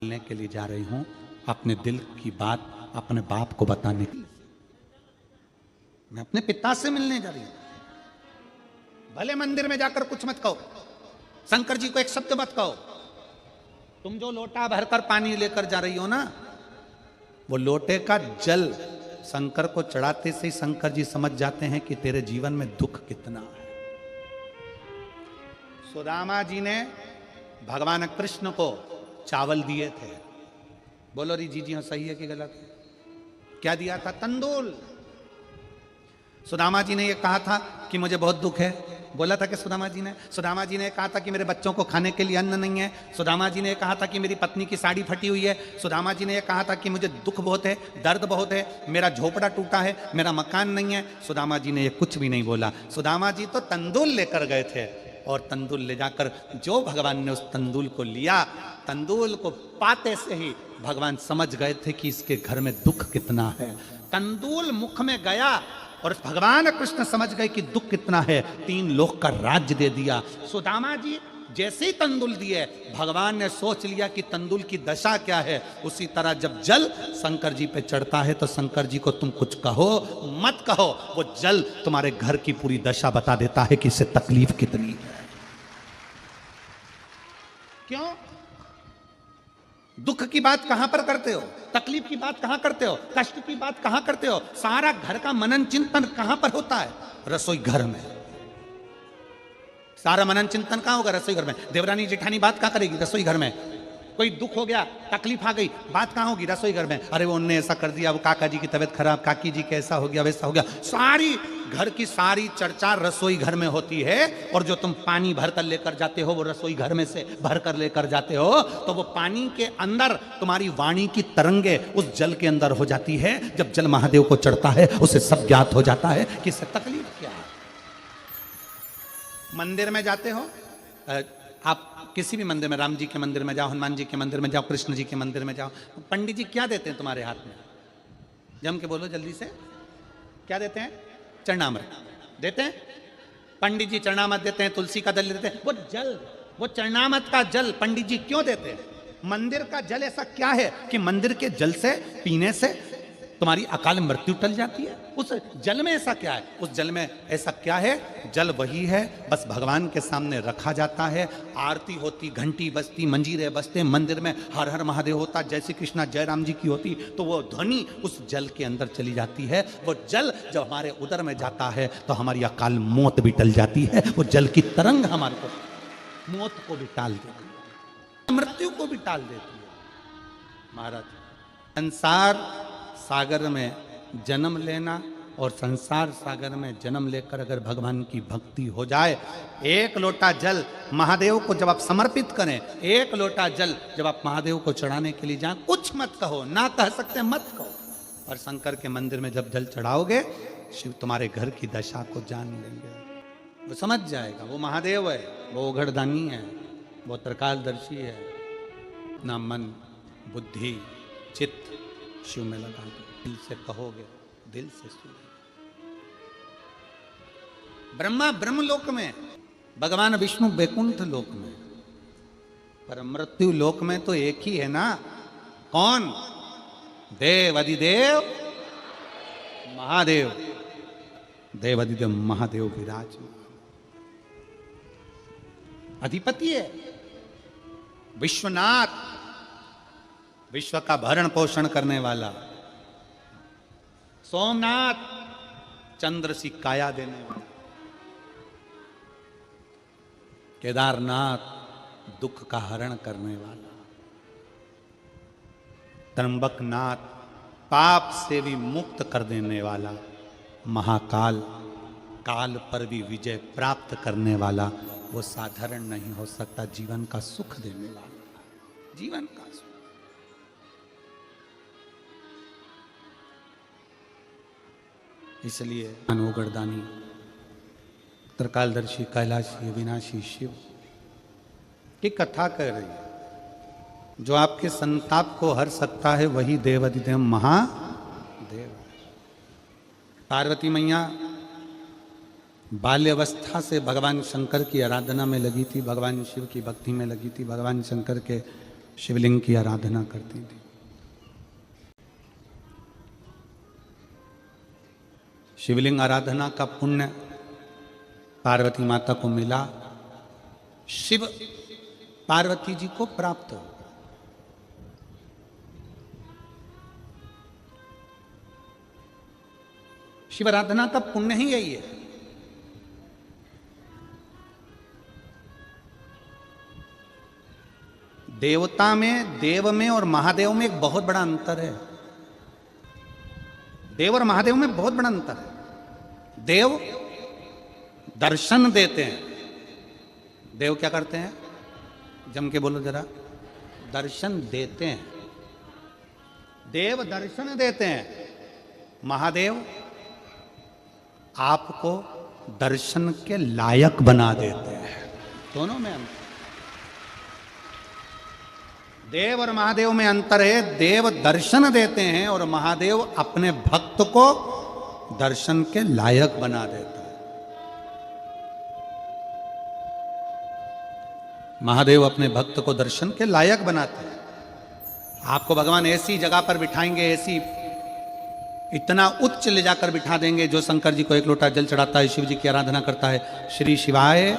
मिलने के लिए जा रही हूं, अपने दिल की बात अपने बाप को बताने के लिए। मैं अपने पिता से मिलने जा रही हूं। भले मंदिर में जाकर कुछ मत कहो, शंकर जी को एक शब्द मत कहो। तुम जो लोटा भरकर पानी लेकर जा रही हो ना, वो लोटे का जल शंकर को चढ़ाते से ही शंकर जी समझ जाते हैं कि तेरे जीवन में दुख कितना है। सुदामा जी ने भगवान कृष्ण को चावल दिए थे। बोलो री जी हाँ, सही है कि गलत है? क्या दिया था? तंदूल। सुदामा जी ने यह कहा था कि मुझे बहुत दुख है। बोला था कि सुदामा जी ने कहा था कि मेरे बच्चों को खाने के लिए अन्न नहीं है। सुदामा जी ने कहा था कि मेरी पत्नी की साड़ी फटी हुई है। सुदामा जी ने यह कहा था कि मुझे दुख बहुत है, दर्द बहुत है, मेरा झोपड़ा टूटा है, मेरा मकान नहीं है। सुदामा जी ने यह कुछ भी नहीं बोला। सुदामा जी तो तंदूल लेकर गए थे और तंदूल ले जाकर जो भगवान ने उस तंदूल को लिया, तंदूल को पाते से ही भगवान समझ गए थे कि इसके घर में दुख कितना है। तंदूल मुख में गया और भगवान कृष्ण समझ गए कि दुख कितना है। 3 लोक का राज्य दे दिया। सुदामा जी जैसे ही तंदूल दिए, भगवान ने सोच लिया कि तंदूल की दशा क्या है। उसी तरह जब जल शंकर जी पे चढ़ता है तो शंकर जी को तुम कुछ कहो मत कहो, वो जल तुम्हारे घर की पूरी दशा बता देता है कि इससे तकलीफ कितनी है। क्यों? दुख की बात कहां पर करते हो, तकलीफ की बात कहां करते हो, कष्ट की बात कहां करते हो? सारा घर का मनन चिंतन कहां पर होता है? रसोई घर में। सारा मनन चिंतन कहां होगा? रसोई घर में। देवरानी जेठानी बात कहां करेगी? रसोई घर में। कोई दुख हो गया, तकलीफ आ गई, बात कहां होगी? रसोई घर में। अरे वो उनने ऐसा कर दिया, वो काका जी की तबीयत खराब, काकी जी कैसा हो गया, वैसा हो गया। सारी घर की सारी चर्चा रसोई घर में होती है। और जो तुम पानी भरकर लेकर जाते हो, वो रसोई घर में से भरकर लेकर जाते हो, तो वो पानी के अंदर तुम्हारी वाणी की तरंगे उस जल के अंदर हो जाती है। जब जल महादेव को चढ़ता है, उसे सब ज्ञात हो जाता है कि इससे तकलीफ क्या है। मंदिर में जाते हो, आप किसी भी मंदिर में, राम जी के मंदिर में जाओ, हनुमान जी के मंदिर में जाओ, कृष्ण जी के मंदिर में जाओ, पंडित जी क्या देते हैं तुम्हारे हाथ में? जम के बोलो जल्दी से, क्या देते हैं? चरणामृत देते हैं। पंडित जी चरणामृत देते हैं, तुलसी का दल देते हैं। वो जल, वो चरणामृत का जल पंडित जी क्यों देते हैं? मंदिर का जल ऐसा क्या है कि मंदिर के जल से पीने से तुम्हारी अकाल मृत्यु टल जाती है? उस जल में ऐसा क्या है? उस जल में ऐसा क्या है? जल वही है, बस भगवान के सामने रखा जाता है। आरती होती, घंटी बजती, मंजीरे बजते, मंदिर में हर हर महादेव होता, जय श्री कृष्णा जय राम जी की होती, तो वो ध्वनि उस जल के अंदर चली जाती है। वो जल जब हमारे उदर में जाता है तो हमारी अकाल मौत भी टल जाती है। वो जल की तरंग हमारे को मौत को भी टाल देती है, मृत्यु को भी टाल देती है। महाराज, संसार सागर में जन्म लेना और संसार सागर में जन्म लेकर अगर भगवान की भक्ति हो जाए, 1 लोटा जल महादेव को जब आप समर्पित करें, 1 लोटा जल जब आप महादेव को चढ़ाने के लिए जाएं, कुछ मत कहो, ना कह सकते मत कहो। और शंकर के मंदिर में जब जल चढ़ाओगे, शिव तुम्हारे घर की दशा को जान लेंगे। वो समझ जाएगा, वो महादेव है, वो उघड़दानी है, वो त्रिकालदर्शी है। ना मन बुद्धि चित्त शिव में लगा दो, दिल से कहोगे, दिल से सुनो। ब्रह्मा ब्रह्मलोक में, भगवान विष्णु वैकुंठ लोक में, पर मृत्यु लोक में तो एक ही है ना। कौन? देव अधिदेव महादेव। देव अधिदेव महादेव विराजमान अधिपति है, विश्वनाथ, विश्व का भरण पोषण करने वाला। सोमनाथ, चंद्र सी काया देने वाला। केदारनाथ, दुख का हरण करने वाला। त्र्यंबकनाथ, पाप से भी मुक्त कर देने वाला। महाकाल, काल पर भी विजय प्राप्त करने वाला। वो साधारण नहीं हो सकता, जीवन का सुख देने वाला, जीवन का सुख। इसलिए अनोगरदानी, त्रिकालदर्शी, कैलाशी, अविनाशी शिव की कथा कह रही है। जो आपके संताप को हर सकता है वही देवाधिदेव महादेव। पार्वती मैया बाल्यावस्था से भगवान शंकर की आराधना में लगी थी, भगवान शिव की भक्ति में लगी थी, भगवान शंकर के शिवलिंग की आराधना करती थी। शिवलिंग आराधना का पुण्य पार्वती माता को मिला, शिव पार्वती जी को प्राप्त हो। शिव आराधना का पुण्य ही यही है। देवता में, देव में और महादेव में एक बहुत बड़ा अंतर है। देव और महादेव में बहुत बड़ा अंतर है। देव दर्शन देते हैं। देव क्या करते हैं? जम के बोलो जरा। दर्शन देते हैं। देव दर्शन देते हैं। महादेव आपको दर्शन के लायक बना देते हैं। दोनों में अंतर। देव और महादेव में अंतर है। देव दर्शन देते हैं और महादेव अपने भक्त को दर्शन के लायक बना देता है। महादेव अपने भक्त को दर्शन के लायक बनाते हैं। आपको भगवान ऐसी जगह पर बिठाएंगे, ऐसी इतना उच्च ले जाकर बिठा देंगे, जो शंकर जी को एक लोटा जल चढ़ाता है, शिव जी की आराधना करता है, श्री शिवाय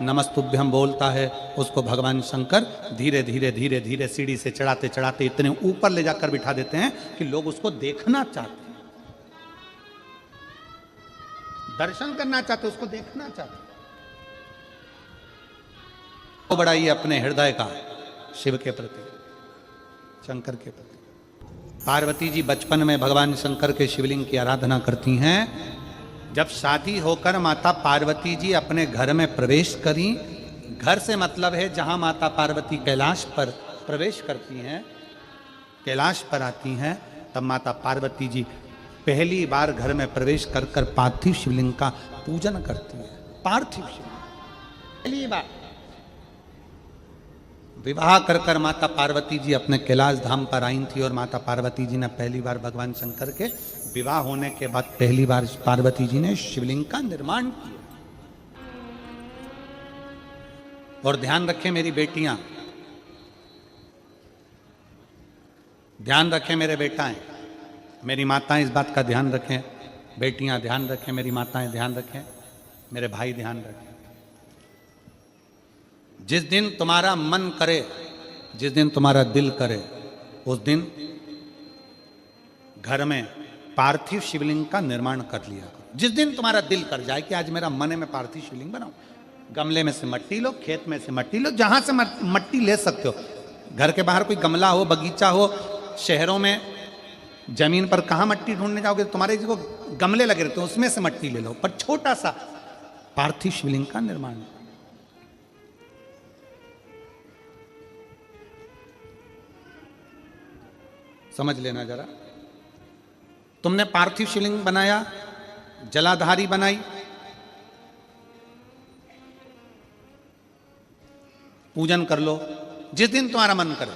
नमस्तुभ्यम बोलता है, उसको भगवान शंकर धीरे धीरे धीरे धीरे सीढ़ी से चढ़ाते चढ़ाते इतने ऊपर ले जाकर बिठा देते हैं कि लोग उसको देखना चाहते हैं, दर्शन करना चाहते, उसको देखना चाहते। तो बड़ा ही अपने हृदय का शिव के प्रति, शंकर के प्रति। पार्वती जी बचपन में भगवान शंकर के शिवलिंग की आराधना करती हैं। जब शादी होकर माता पार्वती जी अपने घर में प्रवेश करी, घर से मतलब है जहां माता पार्वती कैलाश पर प्रवेश करती हैं, कैलाश पर आती हैं, तब माता पार्वती जी पहली बार घर में प्रवेश कर कर पार्थिव शिवलिंग का पूजन करती है। पार्थिव शिवलिंग पहली बार। विवाह कर कर माता पार्वती जी अपने कैलाश धाम पर आई थी और माता पार्वती जी ने पहली बार भगवान शंकर के विवाह होने के बाद पहली बार पार्वती जी ने शिवलिंग का निर्माण किया। और ध्यान रखें मेरी बेटियां, ध्यान रखें मेरे बेटाएं, मेरी माताएं इस बात का ध्यान रखें, बेटियां ध्यान रखें, मेरी माताएं ध्यान रखें, मेरे भाई ध्यान रखें। जिस दिन तुम्हारा मन करे, जिस दिन तुम्हारा दिल करे, उस दिन घर में पार्थिव शिवलिंग का निर्माण कर लिया करो। जिस दिन तुम्हारा दिल कर जाए कि आज मेरा मन है मैं पार्थिव शिवलिंग बनाऊं, गमले में से मट्टी लो, खेत में से मट्टी लो, जहां से मट्टी ले सकते हो। घर के बाहर कोई गमला हो, बगीचा हो, शहरों में जमीन पर कहां मट्टी ढूंढने जाओगे? तुम्हारे जो गमले लगे रहते हैं उसमें से मट्टी ले लो, पर छोटा सा पार्थिव शिवलिंग का निर्माण। समझ लेना जरा। तुमने पार्थिव शिवलिंग बनाया, जलाधारी बनाई, पूजन कर लो जिस दिन तुम्हारा मन करे।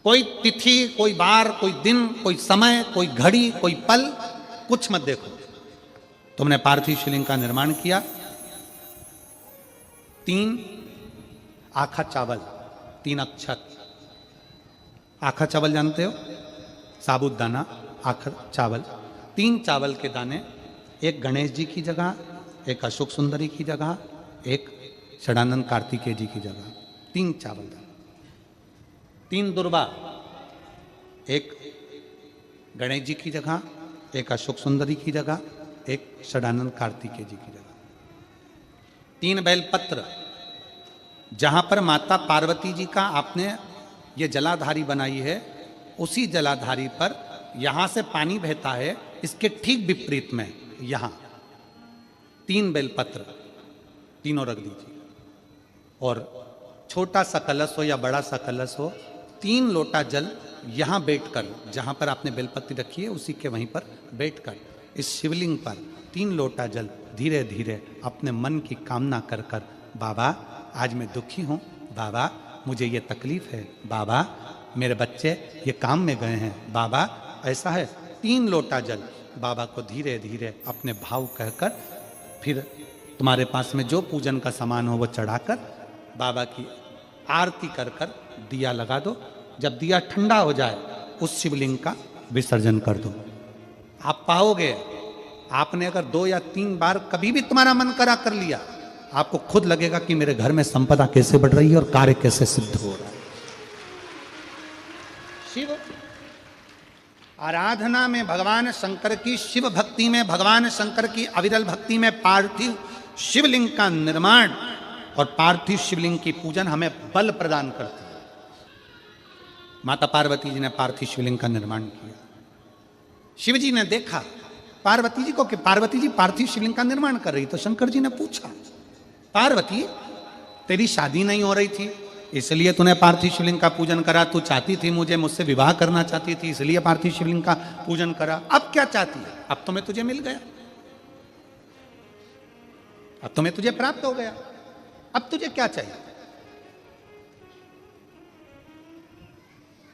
कोई तिथि, कोई बार, कोई दिन, कोई समय, कोई घड़ी, कोई पल, कुछ मत देखो। तुमने पार्थिव शिवलिंग का निर्माण किया। 3 आखा चावल, 3 अक्षत। आखा चावल जानते हो? साबुत दाना, आखा चावल। 3 चावल के दाने, एक गणेश जी की जगह, एक अशोक सुंदरी की जगह, एक षडानंद कार्तिकेय जी की जगह। 3 चावल दाने। 3 दुर्वा, एक गणेश जी की जगह, एक अशोक सुंदरी की जगह, एक षडानंद कार्तिकेय जी की जगह। 3 बेलपत्र, जहां पर माता पार्वती जी का आपने ये जलाधारी बनाई है, उसी जलाधारी पर यहां से पानी बहता है, इसके ठीक विपरीत में यहां 3 बेलपत्र, तीनों रख दीजिए। और छोटा सा कलश हो या बड़ा सा कलश हो, 3 लोटा जल यहां बैठकर, जहां पर आपने बेलपत्ती रखी है उसी के वहीं पर बैठकर इस शिवलिंग पर 3 लोटा जल धीरे धीरे अपने मन की कामना कर कर, बाबा आज मैं दुखी हूं, बाबा मुझे ये तकलीफ है, बाबा मेरे बच्चे ये काम में गए हैं, बाबा ऐसा है। 3 लोटा जल बाबा को धीरे धीरे अपने भाव कहकर, फिर तुम्हारे पास में जो पूजन का सामान हो वो चढ़ाकर बाबा की आरती कर कर दिया लगा दो। जब दिया ठंडा हो जाए उस शिवलिंग का विसर्जन कर दो। आप पाओगे, आपने अगर 2 या 3 बार कभी भी तुम्हारा मन करा कर लिया, आपको खुद लगेगा कि मेरे घर में संपदा कैसे बढ़ रही है और कार्य कैसे सिद्ध हो रहा है। शिव आराधना में भगवान शंकर की, शिव भक्ति में भगवान शंकर की अविरल भक्ति में पार्थिव शिवलिंग का निर्माण और पार्थिव शिवलिंग की पूजन हमें बल प्रदान करती है। माता पार्वती जी ने पार्थिव शिवलिंग का निर्माण किया। शिव जी ने देखा पार्वती जी को कि पार्वती जी पार्थिव शिवलिंग का निर्माण कर रही, तो शंकर जी ने पूछा, पार्वती तेरी शादी नहीं हो रही थी इसलिए तूने पार्थिव शिवलिंग का पूजन करा, तू चाहती थी मुझसे विवाह करना चाहती थी इसलिए पार्थिव शिवलिंग का पूजन करा, अब क्या चाहती है? अब तो मैं तुझे मिल गया, अब तो मैं तुझे प्राप्त हो गया, अब तुझे क्या चाहिए?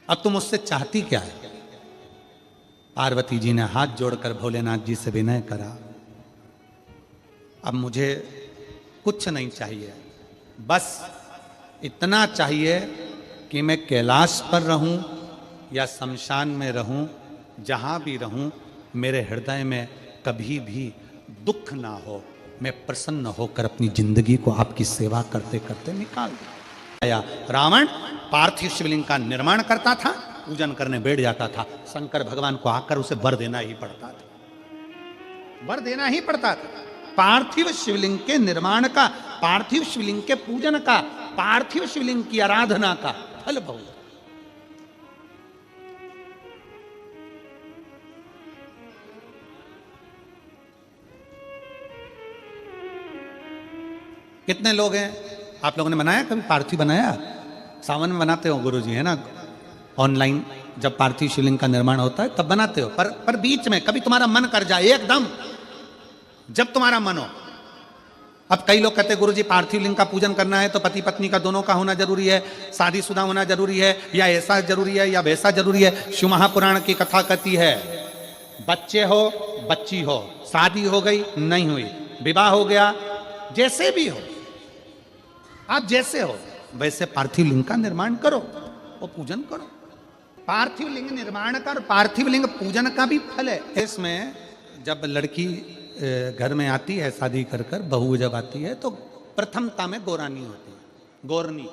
अब तुम मुझसे चाहती क्या है? पार्वती जी ने हाथ जोड़कर भोलेनाथ जी से विनय करा, अब मुझे कुछ नहीं चाहिए, बस इतना चाहिए कि मैं कैलाश पर रहूं या शमशान में रहूं, जहां भी रहूं मेरे हृदय में कभी भी दुख ना हो, मैं प्रसन्न होकर अपनी जिंदगी को आपकी सेवा करते करते निकाल दिया। रावण पार्थिव शिवलिंग का निर्माण करता था, पूजन करने बैठ जाता था, शंकर भगवान को आकर उसे वर देना ही पड़ता था, वर देना ही पड़ता था। पार्थिव शिवलिंग के निर्माण का, पार्थिव शिवलिंग के पूजन का, पार्थिव शिवलिंग की आराधना का फल बहुत। कितने लोग हैं आप लोगों ने बनाया, कभी पार्थिव बनाया? सावन में बनाते हो गुरुजी, है ना, ऑनलाइन जब पार्थिव शिवलिंग का निर्माण होता है तब बनाते हो, पर बीच में कभी तुम्हारा मन कर जाए एकदम, जब तुम्हारा मन हो। अब कई लोग कहते हैं गुरुजी पार्थिव लिंग का पूजन करना है तो पति पत्नी का दोनों का होना जरूरी है, शादीशुदा होना जरूरी है, या ऐसा जरूरी है या वैसा जरूरी है। शिव महापुराण की कथा कहती है बच्चे हो बच्ची हो, शादी हो गई नहीं हुई, विवाह हो गया, जैसे भी हो, आप जैसे हो वैसे पार्थिव लिंग का निर्माण करो और पूजन करो। पार्थिव लिंग निर्माण का और पार्थिव लिंग पूजन का भी फल है। इसमें जब लड़की घर में आती है शादी कर कर, बहू जब आती है तो प्रथमता में गौरानी होती है, गौरनी।